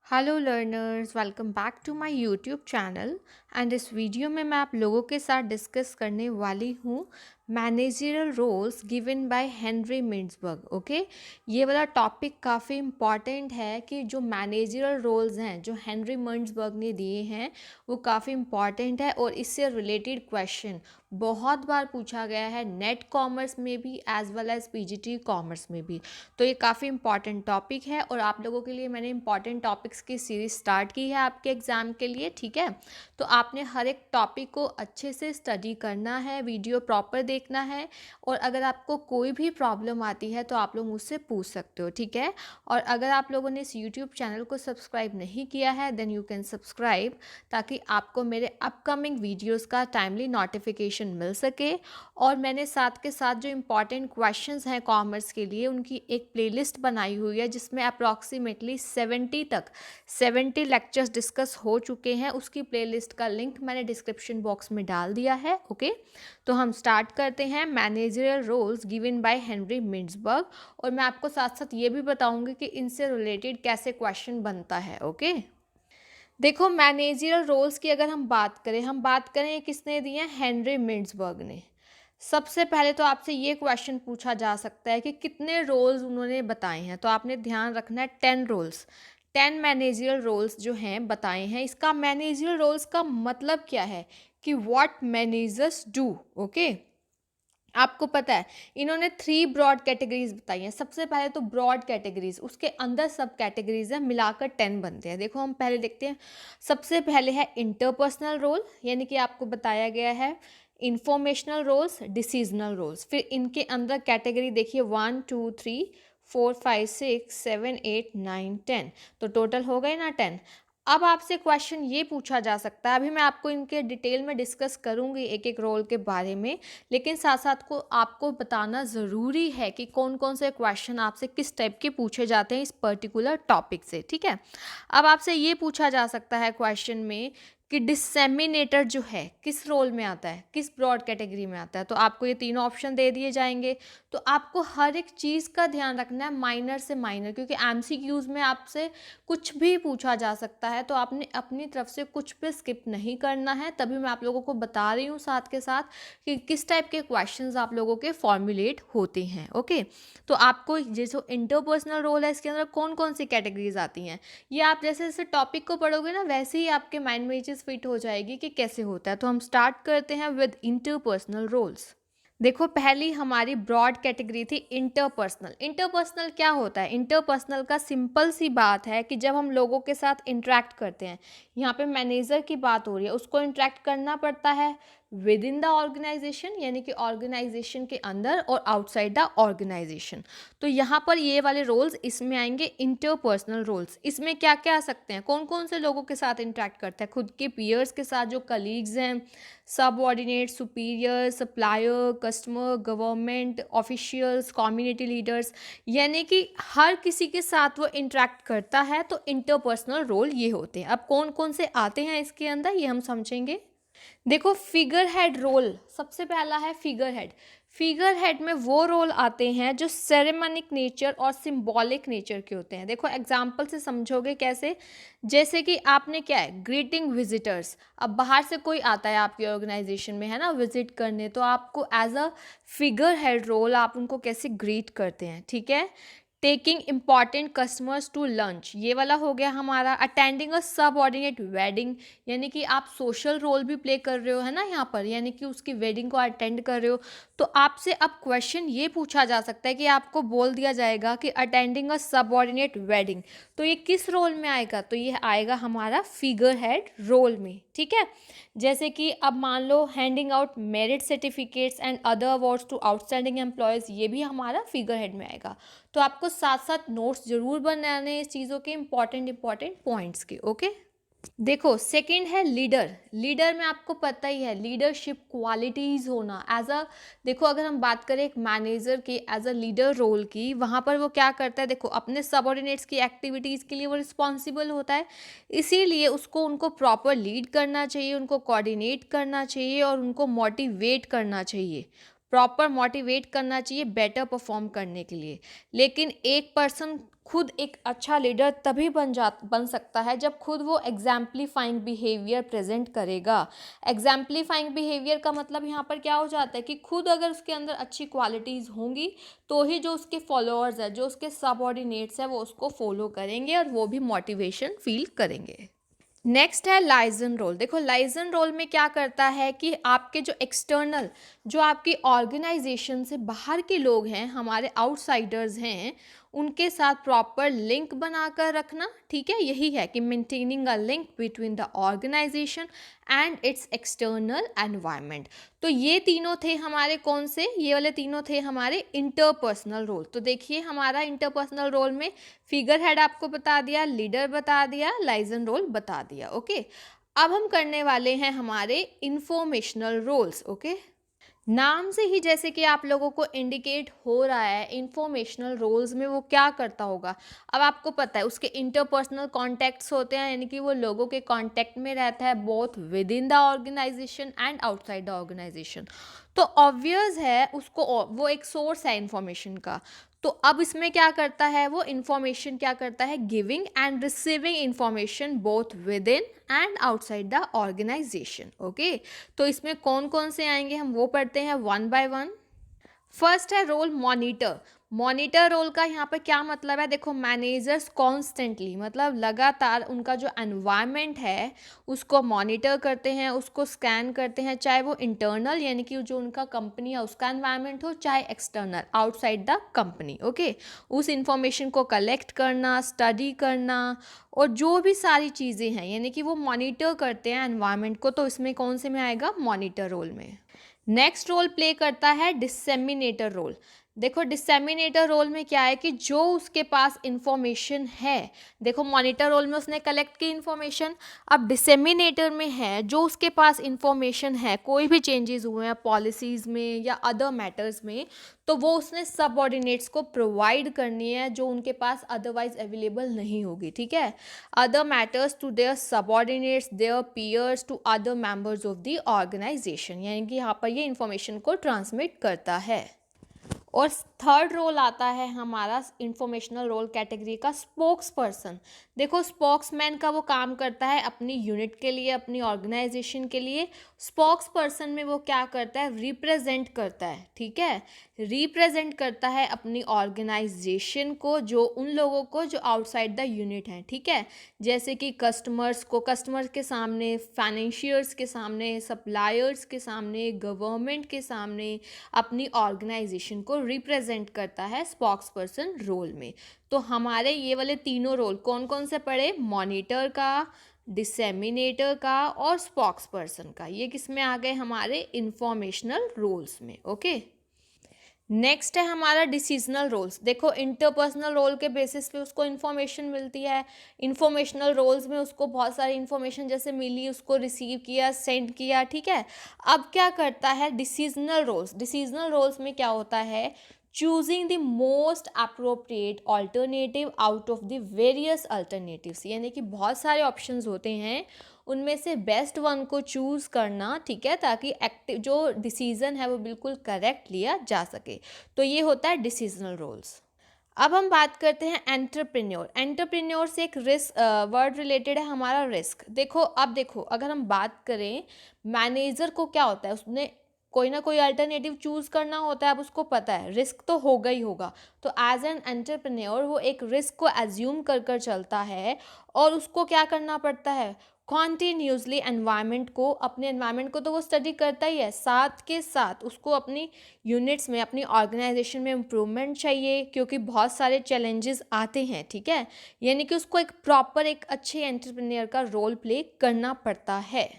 Hello learners, welcome back to my YouTube channel. And इस video में मैं आप लोगों के साथ डिस्कस करने वाली हूँ managerial roles given by Henry Mintzberg. Okay, ये वाला टॉपिक काफ़ी इम्पॉर्टेंट है कि जो मैनेजरियल रोल्स हैं जो हेनरी मिन्सबर्ग ने दिए हैं वो काफ़ी इम्पॉर्टेंट है और इससे रिलेटेड क्वेश्चन बहुत बार पूछा गया है नेट कॉमर्स में भी as well as PGT commerce में भी। तो ये काफ़ी इंपॉर्टेंट टॉपिक है और आप लोगों के लिए मैंने इंपॉर्टेंट टॉपिक्स की सीरीज स्टार्ट की है आपके एग्ज़ाम के लिए। ठीक है, तो आपने हर एक टॉपिक को अच्छे से स्टडी करना है, वीडियो प्रॉपर देखना है और अगर आपको कोई भी प्रॉब्लम आती है तो आप लोग मुझसे पूछ सकते हो। ठीक है, और अगर आप लोगों ने इस यूट्यूब चैनल को सब्सक्राइब नहीं किया है देन यू कैन सब्सक्राइब, ताकि आपको मेरे अपकमिंग वीडियोज़ का टाइमली नोटिफिकेशन मिल सके। और मैंने साथ के साथ जो इम्पॉर्टेंट क्वेश्चंस हैं कॉमर्स के लिए उनकी एक प्लेलिस्ट बनाई हुई है जिसमें अप्रॉक्सीमेटली 70 लेक्चर्स डिस्कस हो चुके हैं। उसकी प्लेलिस्ट का लिंक मैंने डिस्क्रिप्शन बॉक्स में डाल दिया है। ओके, तो हम स्टार्ट करते हैं managerial roles given by Henry Mintzberg. और मैं आपको साथ साथ ये भी बताऊंगी कि इनसे रिलेटेड कैसे क्वेश्चन बनता है। ओके, देखो मैनेजरियल रोल्स की अगर हम बात करें ये किसने दिए हैं, हेनरी मिन्सबर्ग ने। सबसे पहले तो आपसे ये क्वेश्चन पूछा जा सकता है कि कितने रोल्स उन्होंने बताए हैं, तो आपने ध्यान रखना है 10 रोल्स, 10 मैनेजरियल रोल्स जो हैं बताए हैं। इसका मैनेजरियल रोल्स का मतलब क्या है कि व्हाट मैनेजर्स डू। ओके, आपको पता है इन्होंने 3 ब्रॉड कैटेगरीज बताई हैं। सबसे पहले तो ब्रॉड कैटेगरीज, उसके अंदर सब कैटेगरीज हैं, मिलाकर 10 बनते हैं। देखो हम पहले देखते हैं। सबसे पहले है इंटरपर्सनल रोल, यानी कि आपको बताया गया है इंफॉर्मेशनल रोल्स, डिसीजनल रोल्स। फिर इनके अंदर कैटेगरी देखिए 1 2 3 4 5 6 7 8 9 10, तो टोटल हो गए ना 10। अब आपसे क्वेश्चन ये पूछा जा सकता है, अभी मैं आपको इनके डिटेल में डिस्कस करूंगी एक एक रोल के बारे में, लेकिन साथ साथ को आपको बताना ज़रूरी है कि कौन कौन से क्वेश्चन आपसे किस टाइप के पूछे जाते हैं इस पर्टिकुलर टॉपिक से। ठीक है, अब आपसे ये पूछा जा सकता है क्वेश्चन में कि डिसेमिनेटर जो है किस रोल में आता है, किस ब्रॉड कैटेगरी में आता है। तो आपको ये तीनों ऑप्शन दे दिए जाएंगे। तो आपको हर एक चीज़ का ध्यान रखना है, माइनर से माइनर, क्योंकि एमसीक्यूज में आपसे कुछ भी पूछा जा सकता है। तो आपने अपनी तरफ से कुछ भी स्किप नहीं करना है, तभी मैं आप लोगों को बता रही हूँ साथ के साथ कि किस टाइप के क्वेश्चंस आप लोगों के फॉर्मुलेट होते हैं। ओके, तो आपको ये जो इंटरपर्सनल रोल है इसके अंदर कौन कौन सी कैटेगरीज आती हैं, ये आप जैसे जैसे टॉपिक को पढ़ोगे ना वैसे ही आपके माइंड में ये चीज़ फिट हो जाएगी कि कैसे होता है। तो हम स्टार्ट करते हैं विद इंटरपर्सनल रोल्स। देखो पहली हमारी ब्रॉड कैटेगरी थी इंटरपर्सनल। इंटरपर्सनल क्या होता है? इंटरपर्सनल का सिंपल सी बात है कि जब हम लोगों के साथ इंटरेक्ट करते हैं, यहाँ पे मैनेजर की बात हो रही है, उसको इंटरेक्ट करना पड़ता है विद इन द ऑर्गेनाइजेशन, यानी कि ऑर्गेनाइजेशन के अंदर, और आउटसाइड द ऑर्गेनाइजेशन। तो यहाँ पर ये वाले रोल्स इसमें आएंगे इंटरपर्सनल रोल्स। इसमें क्या क्या आ सकते हैं, कौन कौन से लोगों के साथ इंटरेक्ट करते हैं? खुद के पीयर्स के साथ, जो कलीग्स हैं, subordinate, superior, supplier, customer, government officials, community leaders, यानी कि हर किसी के साथ वो इंटरेक्ट करता है। तो इंटरपर्सनल रोल ये होते हैं। अब कौन कौन से आते हैं इसके अंदर ये हम समझेंगे। देखो फिगर हेड रोल सबसे पहला है। फिगर हेड, फिगर हेड में वो रोल आते हैं जो सेरेमनिक नेचर और सिंबॉलिक नेचर के होते हैं। देखो एग्जाम्पल से समझोगे कैसे, जैसे कि आपने क्या है, ग्रीटिंग विजिटर्स। अब बाहर से कोई आता है आपकी ऑर्गेनाइजेशन में, है ना, विजिट करने, तो आपको as a figurehead role आप उनको कैसे ग्रीट करते हैं। ठीक है, taking important customers to lunch, ये वाला हो गया हमारा। अटेंडिंग अ सबऑर्डिनेट वेडिंग, यानी कि आप सोशल रोल भी प्ले कर रहे हो, है ना यहाँ पर, यानी कि उसकी वेडिंग को अटेंड कर रहे हो। तो आपसे अब क्वेश्चन ये पूछा जा सकता है कि आपको बोल दिया जाएगा कि अटेंडिंग अ सबऑर्डिनेट वेडिंग, तो ये किस रोल में आएगा? तो ये आएगा हमारा फिगर हेड रोल में। ठीक है, जैसे कि अब मान लो handing out merit certificates and other awards to outstanding employees, ये भी हमारा फिगर हेड में आएगा। तो आपको साथ साथ नोट्स जरूर बनाने हैं इस चीज़ों के इंपॉर्टेंट पॉइंट्स के। ओके, देखो सेकंड है लीडर। लीडर में आपको पता ही है लीडरशिप क्वालिटीज़ होना एज अ, देखो अगर हम बात करें एक मैनेजर की एज अ लीडर रोल की, वहाँ पर वो क्या करता है, देखो अपने सबऑर्डिनेट्स की एक्टिविटीज़ के लिए वो रिस्पॉन्सिबल होता है, इसीलिए उसको उनको प्रॉपर लीड करना चाहिए, उनको कोऑर्डिनेट करना चाहिए और उनको मोटिवेट करना चाहिए। प्रॉपर मोटिवेट करना चाहिए बेटर परफॉर्म करने के लिए। लेकिन एक पर्सन खुद एक अच्छा लीडर तभी बन सकता है जब खुद वो एग्जाम्पलीफाइंग बिहेवियर प्रेजेंट करेगा। एग्जाम्पलीफाइंग बिहेवियर का मतलब यहाँ पर क्या हो जाता है कि खुद अगर उसके अंदर अच्छी क्वालिटीज़ होंगी तो ही जो उसके फॉलोअर्स है, जो उसके सबऑर्डिनेट्स है, वो उसको फॉलो करेंगे और वो भी मोटिवेशन फील करेंगे। नेक्स्ट है लाइजन रोल। देखो लाइजन रोल में क्या करता है कि आपके जो एक्सटर्नल, जो आपकी ऑर्गेनाइजेशन से बाहर के लोग हैं, हमारे आउटसाइडर्स हैं, उनके साथ प्रॉपर लिंक बनाकर रखना। ठीक है, यही है कि maintaining a link between the organisation and its external environment. तो ये तीनों थे हमारे कौन से, ये वाले तीनों थे हमारे इंटरपर्सनल रोल। तो देखिए हमारा इंटरपर्सनल रोल में फिगर हेड आपको बता दिया, लीडर बता दिया, लाइजन रोल बता दिया। ओके, अब हम करने वाले हैं हमारे इंफॉर्मेशनल रोल्स। ओके, नाम से ही जैसे कि आप लोगों को इंडिकेट हो रहा है इंफॉर्मेशनल रोल्स में वो क्या करता होगा। अब आपको पता है उसके इंटरपर्सनल कॉन्टैक्ट्स होते हैं, यानी कि वो लोगों के कॉन्टैक्ट में रहता है both within the organisation and outside the organisation. तो ऑब्वियस है उसको वो एक सोर्स है इंफॉर्मेशन का। तो अब इसमें क्या करता है, वो इंफॉर्मेशन क्या करता है, giving and receiving information both within and outside the organisation. Okay, तो इसमें कौन कौन से आएंगे हम वो पढ़ते हैं वन बाय वन। फर्स्ट है रोल मॉनिटर। मॉनिटर रोल का यहाँ पर क्या मतलब है, देखो मैनेजर्स कॉन्स्टेंटली, मतलब लगातार उनका जो एनवायरनमेंट है उसको मॉनिटर करते हैं, उसको स्कैन करते हैं, चाहे वो इंटरनल यानी कि जो उनका कंपनी है उसका एनवायरनमेंट हो, चाहे external outside the company. Okay, उस इंफॉर्मेशन को कलेक्ट करना, स्टडी करना और जो भी सारी चीज़ें हैं यानी कि वो मॉनिटर करते हैं एनवायरनमेंट को। तो इसमें कौन से में आएगा, मॉनिटर रोल में। नेक्स्ट रोल प्ले करता है डिसेमिनेटर रोल। देखो डिसेमिनेटर रोल में क्या है कि जो उसके पास इंफॉर्मेशन है, देखो मॉनिटर रोल में उसने कलेक्ट की इंफॉर्मेशन, अब डिसेमिनेटर में है जो उसके पास इंफॉर्मेशन है, कोई भी चेंजेस हुए हैं पॉलिसीज़ में या अदर मैटर्स में, तो वो उसने सबऑर्डिनेट्स को प्रोवाइड करनी है जो उनके पास अदरवाइज अवेलेबल नहीं होगी। ठीक है, other matters to their subordinates, their peers, to other members of the organization, यानी कि यहाँ पर ये इंफॉर्मेशन को ट्रांसमिट करता है। और थर्ड रोल आता है हमारा इंफॉर्मेशनल रोल कैटेगरी का स्पोक्स पर्सन। देखो स्पोक्समैन का वो काम करता है अपनी यूनिट के लिए, अपनी ऑर्गेनाइजेशन के लिए। स्पोक्स पर्सन में वो क्या करता है, रिप्रेजेंट करता है। ठीक है, रिप्रेजेंट करता है अपनी ऑर्गेनाइजेशन को, जो उन लोगों को जो आउटसाइड द यूनिट हैं। ठीक है, जैसे कि कस्टमर्स को, कस्टमर्स के सामने, फाइनेंशियर्स के सामने, सप्लायर्स के सामने, गवर्नमेंट के सामने अपनी ऑर्गेनाइजेशन को रिप्रेजेंट करता है स्पोक्स पर्सन रोल में। तो हमारे ये वाले तीनों रोल कौन कौन से पड़े, मॉनिटर का, डिसेमिनेटर का और स्पोक्स पर्सन का, ये किस में आ गए, हमारे इंफॉर्मेशनल रोल्स में। ओके, नेक्स्ट है हमारा डिसीजनल रोल्स। देखो इंटरपर्सनल रोल के बेसिस पे उसको इन्फॉर्मेशन मिलती है, इंफॉर्मेशनल रोल्स में उसको बहुत सारी इन्फॉर्मेशन जैसे मिली, उसको रिसीव किया, सेंड किया। ठीक है, अब क्या करता है डिसीजनल रोल्स। डिसीजनल रोल्स में क्या होता है, choosing the most appropriate alternative out of the various alternatives, यानी कि बहुत सारे ऑप्शंस होते हैं, उनमें से बेस्ट वन को चूज़ करना। ठीक है, ताकि एक्टिव जो डिसीज़न है वो बिल्कुल करेक्ट लिया जा सके। तो ये होता है डिसीजनल रोल्स। अब हम बात करते हैं एंटरप्रेन्योर। एंटरप्रेन्योर से एक रिस्क वर्ड रिलेटेड है हमारा रिस्क। देखो अब देखो अगर हम बात करें मैनेजर को क्या होता है, उसने कोई ना कोई अल्टरनेटिव चूज़ करना होता है। अब उसको पता है रिस्क तो होगा ही होगा, तो एज एन एंटरप्रेन्योर वो एक रिस्क को एज्यूम कर कर चलता है और उसको क्या करना पड़ता है, कॉन्टीन्यूसली एनवायरनमेंट को, अपने एनवायरनमेंट को तो वो स्टडी करता ही है, साथ के साथ उसको अपनी यूनिट्स में, अपनी ऑर्गेनाइजेशन में इम्प्रूवमेंट चाहिए क्योंकि बहुत सारे चैलेंजेस आते हैं। ठीक है, यानी कि उसको एक प्रॉपर एक अच्छे एंटरप्रेन्योर का रोल प्ले करना पड़ता है।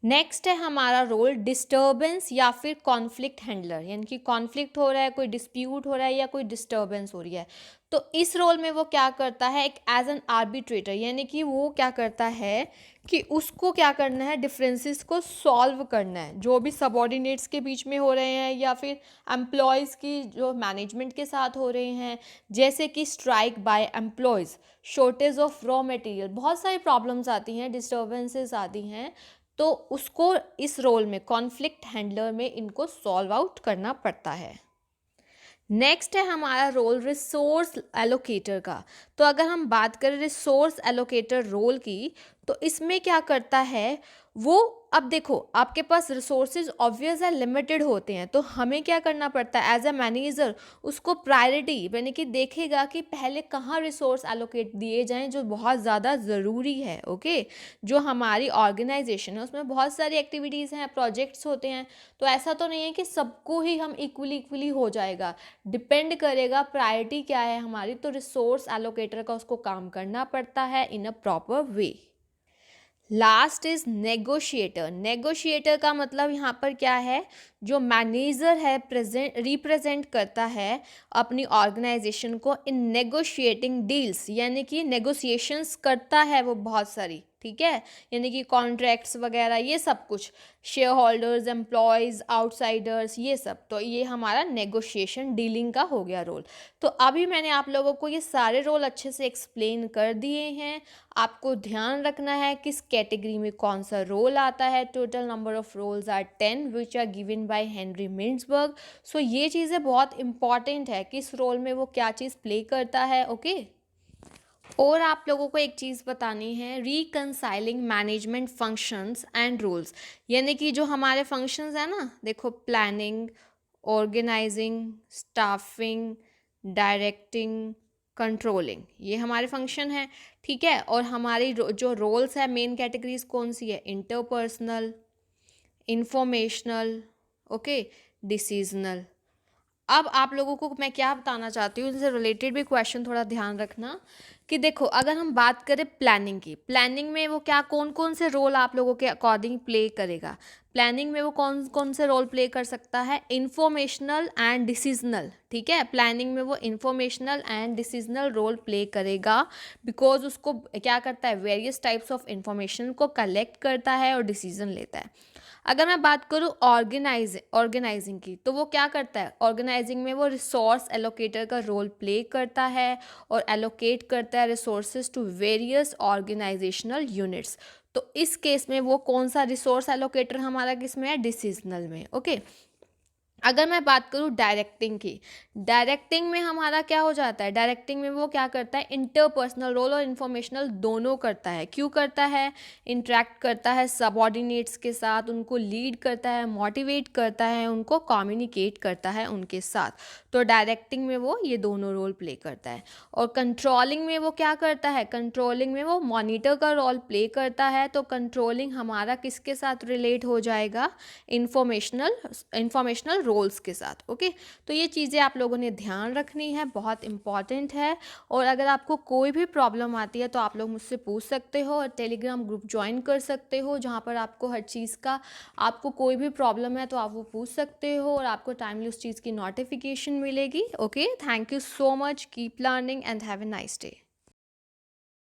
नेक्स्ट है हमारा रोल डिस्टर्बेंस या फिर कॉन्फ्लिक्ट हैंडलर, यानी कि कॉन्फ्लिक्ट हो रहा है, कोई डिस्प्यूट हो रहा है या कोई डिस्टर्बेंस हो रही है, तो इस रोल में वो क्या करता है, एक एज एन आर्बिट्रेटर, यानी कि वो क्या करता है कि उसको क्या करना है, डिफरेंसेस को सॉल्व करना है, जो भी सबऑर्डिनेट्स के बीच में हो रहे हैं या फिर एम्प्लॉयज़ की जो मैनेजमेंट के साथ हो रहे हैं, जैसे कि strike by employees, shortage of raw material, बहुत सारी प्रॉब्लम्स आती हैं, डिस्टर्बेंसेस आती हैं। तो उसको इस रोल में कॉन्फ्लिक्ट हैंडलर में इनको सॉल्व आउट करना पड़ता है। नेक्स्ट है हमारा रोल रिसोर्स एलोकेटर का। तो अगर हम बात करें रिसोर्स एलोकेटर रोल की, तो इसमें क्या करता है वो, अब देखो आपके पास रिसोर्सेज ऑब्वियस है लिमिटेड होते हैं, तो हमें क्या करना पड़ता है एज अ मैनेजर, उसको प्रायोरिटी यानी कि देखेगा कि पहले कहाँ रिसोर्स एलोकेट दिए जाएं जो बहुत ज़्यादा ज़रूरी है। ओके, जो हमारी ऑर्गेनाइजेशन है उसमें बहुत सारी एक्टिविटीज़ हैं, प्रोजेक्ट्स होते हैं, तो ऐसा तो नहीं है कि सबको ही हम इक्वली हो जाएगा, डिपेंड करेगा प्रायोरिटी क्या है हमारी। तो रिसोर्स एलोकेटर का उसको काम करना पड़ता है in a proper way. Last is negotiator. Negotiator का मतलब यहाँ पर क्या है, जो मैनेजर है रिप्रेजेंट करता है अपनी ऑर्गेनाइजेशन को इन नेगोशिएटिंग डील्स, यानी कि नेगोशिएशंस करता है वो बहुत सारी, ठीक है, यानी कि कॉन्ट्रैक्ट्स वगैरह ये सब कुछ, शेयर होल्डर्स, एम्प्लॉयज़, आउटसाइडर्स, ये सब, तो ये हमारा नेगोशिएशन डीलिंग का हो गया रोल। तो अभी मैंने आप लोगों को ये सारे रोल अच्छे से एक्सप्लेन कर दिए हैं। आपको ध्यान रखना है किस कैटेगरी में कौन सा रोल आता है। Total number of roles are 10 which are given by Henry Mintzberg. So ये चीज़ें बहुत इंपॉर्टेंट है, किस रोल में वो क्या चीज़ प्ले करता है। ओके, और आप लोगों को एक चीज़ बतानी है, reconciling management functions and rules, यानी कि जो हमारे फंक्शंस हैं ना, देखो planning, organising, staffing, directing, controlling, ये हमारे फंक्शन हैं, ठीक है। और हमारी जो रोल्स है, मेन कैटेगरीज कौन सी है, इंटरपर्सनल, इंफॉर्मेशनल, ओके, डिसीजनल। अब आप लोगों को मैं क्या बताना चाहती हूँ, इनसे रिलेटेड भी क्वेश्चन थोड़ा ध्यान रखना कि देखो अगर हम बात करें प्लानिंग की, प्लानिंग में वो क्या कौन कौन से रोल आप लोगों के अकॉर्डिंग प्ले करेगा। प्लानिंग में वो कौन कौन से रोल प्ले कर सकता है, इंफॉर्मेशनल एंड डिसीजनल, ठीक है। प्लानिंग में वो informational and decisional role play करेगा, बिकॉज उसको क्या करता है, वेरियस टाइप्स ऑफ इंफॉर्मेशन को कलेक्ट करता है और डिसीजन लेता है। अगर मैं बात करूँ ऑर्गेनाइजिंग की, तो वो क्या करता है, ऑर्गेनाइजिंग में वो रिसोर्स एलोकेटर का रोल प्ले करता है और एलोकेट करता है resources to various organisational units. तो इस केस में वो कौन सा रिसोर्स एलोकेटर हमारा किस में है, डिसीजनल में। ओके, अगर मैं बात करूँ डायरेक्टिंग की, डायरेक्टिंग में हमारा क्या हो जाता है, डायरेक्टिंग में वो क्या करता है, इंटरपर्सनल रोल और इन्फॉर्मेशनल दोनों करता है। क्यों करता है, इंटरेक्ट करता है सबऑर्डिनेट्स के साथ, उनको लीड करता है, मोटिवेट करता है, उनको कम्युनिकेट करता है उनके साथ। तो डायरेक्टिंग में वो ये दोनों रोल प्ले करता है। और कंट्रोलिंग में वो क्या करता है, कंट्रोलिंग में वो मॉनिटर का रोल प्ले करता है। तो कंट्रोलिंग हमारा किसके साथ रिलेट हो जाएगा, इंफॉर्मेशनल रोल्स के साथ। ओके, तो ये चीज़ें आप लोगों ने ध्यान रखनी है, बहुत इंपॉर्टेंट है। और अगर आपको कोई भी प्रॉब्लम आती है तो आप लोग मुझसे पूछ सकते हो और टेलीग्राम ग्रुप ज्वाइन कर सकते हो, जहाँ पर आपको हर चीज़ का, आपको कोई भी प्रॉब्लम है तो आप वो पूछ सकते हो और आपको टाइमली उस चीज़ की नोटिफिकेशन मिलेगी। Okay, thank you so much, keep learning and have a nice day.